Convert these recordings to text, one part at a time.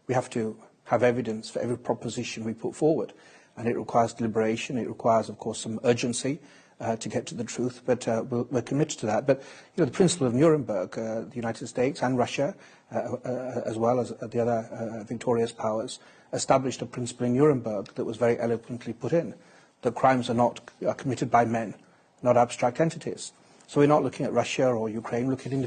We have to have evidence for every proposition we put forward, and it requires deliberation. It requires, of course, some urgency to get to the truth, but we're committed to that. But the principle of Nuremberg, the United States and Russia, as well as the other victorious powers, established a principle in Nuremberg that was very eloquently put in, that crimes are committed by men, not abstract entities. So we're not looking at Russia or Ukraine, we're looking at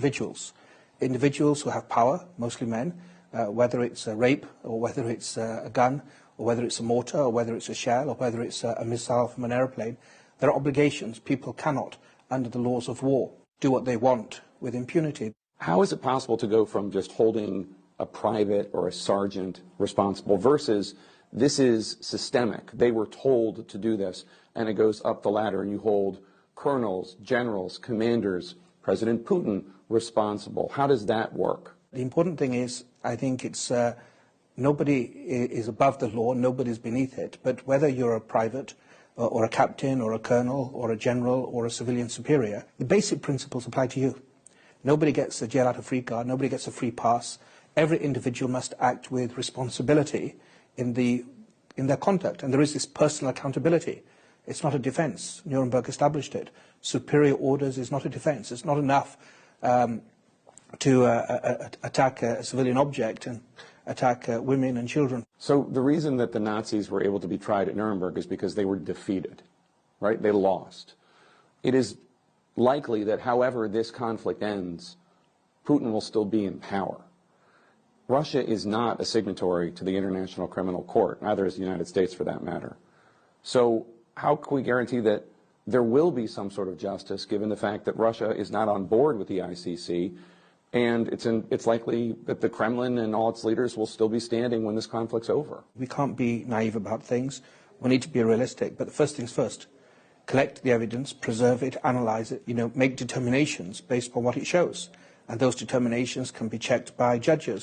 individuals who have power, mostly men, whether it's a rape or whether it's a gun or whether it's a mortar or whether it's a shell or whether it's a missile from an airplane. There are obligations. People cannot, under the laws of war, do what they want with impunity. How is it possible to go from just holding a private or a sergeant responsible versus this is systemic? They were told to do this, and it goes up the ladder, and you hold colonels, generals, commanders, President Putin responsible. How does that work? The important thing is, I think it's nobody is above the law, nobody's beneath it. But whether you're a private or a captain or a colonel or a general or a civilian superior, the basic principles apply to you. Nobody gets a jail out of free card, nobody gets a free pass. Every individual must act with responsibility in their conduct, and there is this personal accountability. It's not a defence. Nuremberg established it. Superior orders is not a defence. It's not enough to attack a civilian object and attack women and children. So the reason that the Nazis were able to be tried at Nuremberg is because they were defeated, right? They lost. It is likely that however this conflict ends, Putin will still be in power. Russia is not a signatory to the International Criminal Court, neither is the United States for that matter. So how can we guarantee that there will be some sort of justice given the fact that Russia is not on board with the ICC, and it's likely that the Kremlin and all its leaders will still be standing when this conflict's over? We can't be naive about things. We need to be realistic. But the first things first, collect the evidence, preserve it, analyze it, make determinations based on what it shows. And those determinations can be checked by judges.